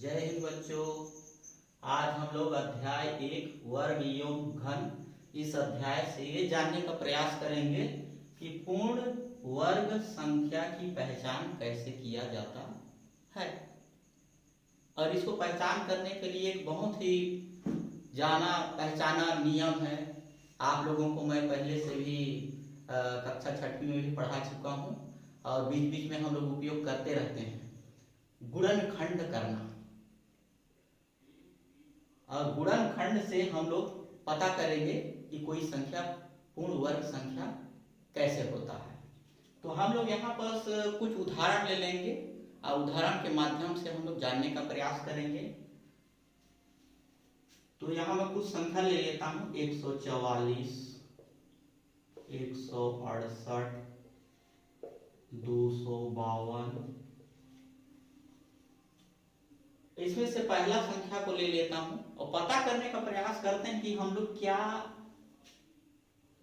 जय हिंद बच्चों। आज हम लोग अध्याय 1 वर्ग एवं घन इस अध्याय से ये जानने का प्रयास करेंगे कि पूर्ण वर्ग संख्या की पहचान कैसे किया जाता है। और इसको पहचान करने के लिए एक बहुत ही जाना पहचाना नियम है। आप लोगों को मैं पहले से भी कक्षा 6वीं में भी पढ़ा चुका हूँ और बीच बीच में हम लोग उपयोग करते रहते हैं। गुणनखंड करना, और गुणनखंड से हम लोग पता करेंगे कि कोई संख्या पूर्ण वर्ग संख्या कैसे होता है। तो हम लोग यहाँ पर कुछ उदाहरण ले लेंगे और उदाहरण के माध्यम से हम लोग जानने का प्रयास करेंगे। तो यहाँ मैं कुछ संख्या ले लेता हूँ। 144, 168, 252। इसमें से पहला संख्या को ले लेता हूं और पता करने का प्रयास करते हैं कि हम लोग क्या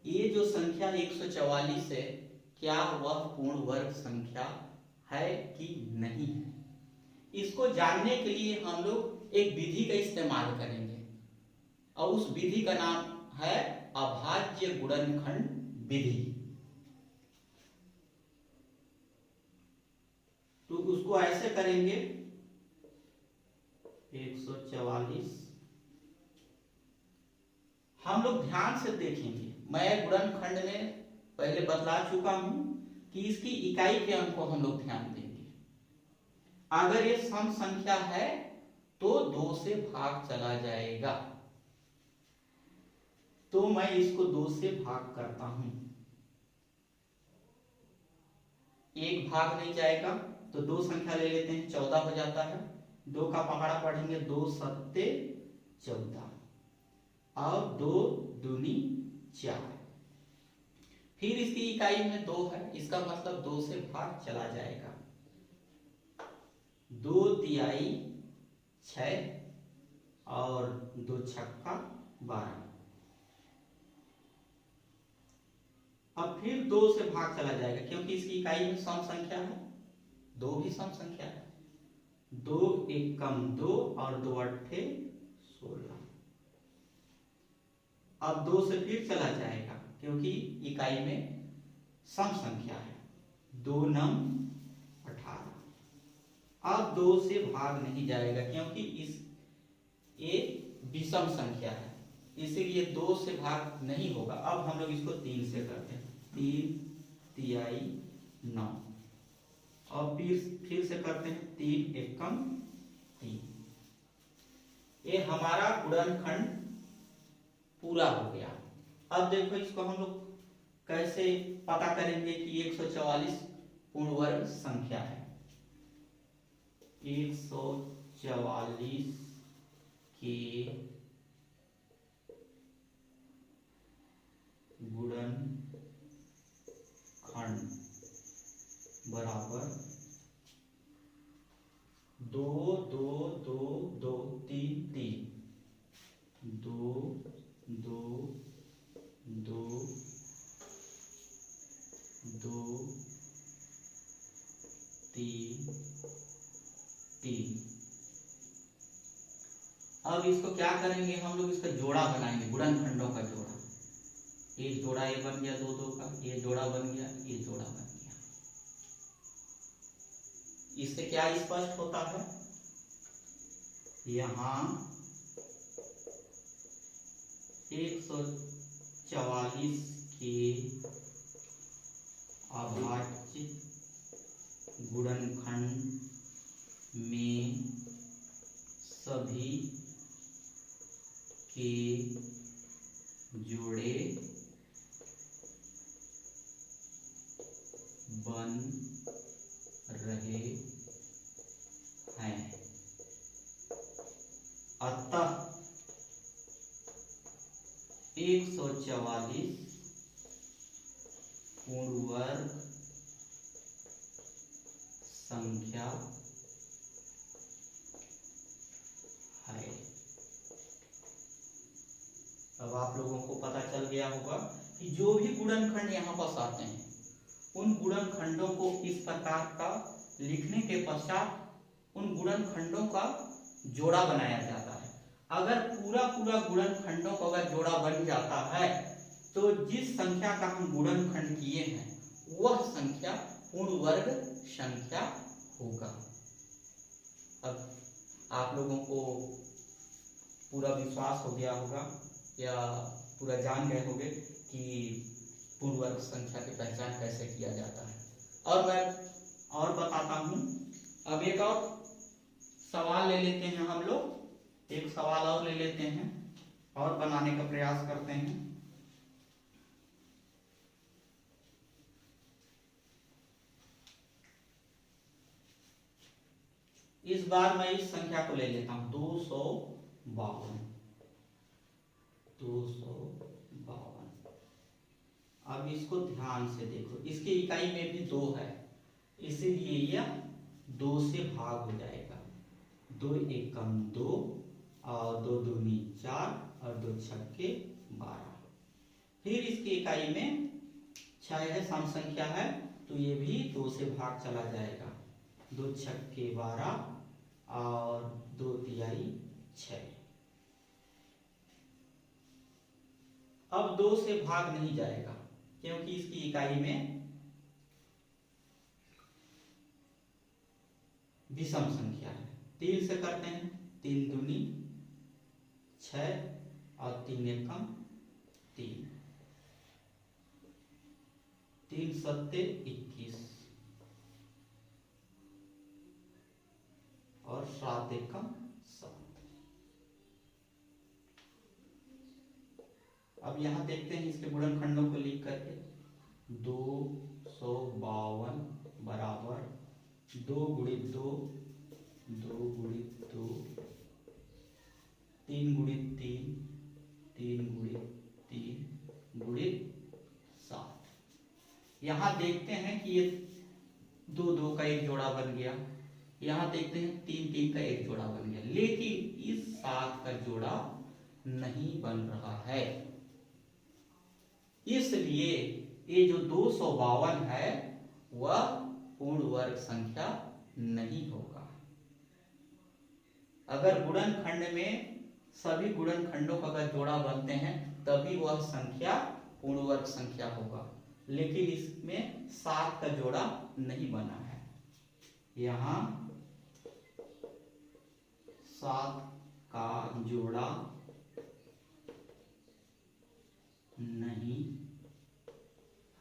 ये जो संख्या 144 है क्या वह पूर्ण वर्ग संख्या है कि नहीं है। इसको जानने के लिए हम लोग एक विधि का इस्तेमाल करेंगे और उस विधि का नाम है अभाज्य गुणनखंड विधि। तो उसको ऐसे करेंगे। 144 हम लोग ध्यान से देखेंगे। मैं गुणनखंड में पहले बतला चुका हूं कि इसकी इकाई के अंक को हम लोग ध्यान देंगे। अगर ये सम संख्या है तो 2 से भाग चला जाएगा। तो मैं इसको 2 से भाग करता हूं। एक भाग नहीं जाएगा तो 2 संख्या ले लेते हैं, 14 हो जाता है। 2 का पहाड़ा पढ़ेंगे, 2 सत्ते 14 और 2 दूनी 4। फिर इसकी इकाई में 2 है, इसका मतलब 2 से भाग चला जाएगा। 2 तिहाई 6 और 2 छक्का 12। अब फिर 2 से भाग चला जाएगा क्योंकि इसकी इकाई में सम संख्या है, 2 भी सम संख्या है। 2 एकम 2 और 2 अट्ठे 16। अब 2 से फिर चला जाएगा क्योंकि इकाई में सम संख्या है। 2 नम 18। अब 2 से भाग नहीं जाएगा क्योंकि ये विषम संख्या है, इसीलिए 2 से भाग नहीं होगा। अब हम लोग इसको 3 से करते हैं। 3 तिहाई 9 और फिर से करते हैं। 3 एकम 3। ये हमारा गुणनखंड पूरा हो गया। अब देखो इसको हम लोग कैसे पता करेंगे कि 144 पूर्ण वर्ग संख्या है। 144 के गुणनखंड बराबर 2 2 2 2 3 3 2 2 2 2 3 3। अब इसको क्या करेंगे, हम लोग इसका जोड़ा बनाएंगे, गुणनखंडों का जोड़ा। एक जोड़ा ये बन गया 2 2 का, ये जोड़ा बन गया, ये जोड़ा बन गया। इससे क्या स्पष्ट होता है, यहां 144 के अभाज्य गुणनखंड में सभी के जोड़े बन रहे हैं। अतः 144 पूर्ण वर्ग संख्या है। अब आप लोगों को पता चल गया होगा कि जो भी गुणनखंड यहाँ पास आते हैं उन गुणनखंडों को इस प्रकार का लिखने के पश्चात उन गुणनखंडों का जोड़ा बनाया जाता है। अगर पूरा पूरा गुणनखंडों का अगर जोड़ा बन जाता है तो जिस संख्या का हम गुणनखंड किए हैं वह संख्या पूर्ण वर्ग संख्या होगा। अब आप लोगों को पूरा विश्वास हो गया होगा या पूरा जान गए होंगे कि पूर्ण वर्ग संख्या की पहचान कैसे किया जाता है। और मैं और बताता हूँ। अब एक और सवाल ले लेते हैं हम लोग, एक सवाल और ले लेते हैं और बनाने का प्रयास करते हैं। इस बार मैं इस संख्या को ले लेता हूं 252। 252। अब इसको ध्यान से देखो, इसकी इकाई में भी 2 है, इसीलिए यह 2 से भाग हो जाएगा। 2 एकम 2 और 2 दूनी 4 और 2 छक्के 12। फिर इसकी इकाई में 6 है, सम संख्या है, तो ये भी 2 से भाग चला जाएगा। 2 छक्के 12 और 2 तिहाई 6। अब 2 से भाग नहीं जाएगा क्योंकि इसकी इकाई में विषम संख्या है। 3 से करते हैं, 3 दूनी 6 और 3 एकम 3, 3 सत्ते 21 और 7 एकम 7। अब यहां देखते हैं इसके गुणनखंडों को लिख करके। 252 बराबर 2 गुणित 2, 2 गुणित 2, 3 गुणित 3, 3 गुणित 3 गुणित 7। यहां देखते हैं कि ये 2 2 का एक जोड़ा बन गया। यहां देखते हैं 3 3 का एक जोड़ा बन गया, लेकिन इस 7 का जोड़ा नहीं बन रहा है। इसलिए ये जो 252 है वह पूर्ण वर्ग संख्या नहीं होगा। अगर गुणनखंड में सभी गुणनखंडों का अगर जोड़ा बनते हैं तभी वह संख्या पूर्ण वर्ग संख्या होगा, लेकिन इसमें 7 का जोड़ा नहीं बना है। यहाँ 7 का जोड़ा नहीं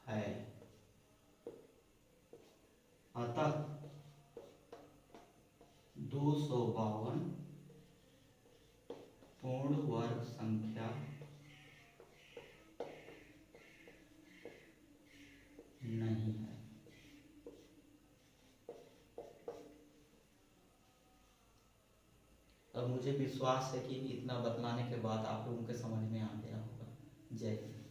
है, अतः 252 पूर्ण वर्ग संख्या नहीं है। अब मुझे विश्वास है कि इतना बतलाने के बाद आप लोगों के समझ में आ गया होगा। जय हिंद।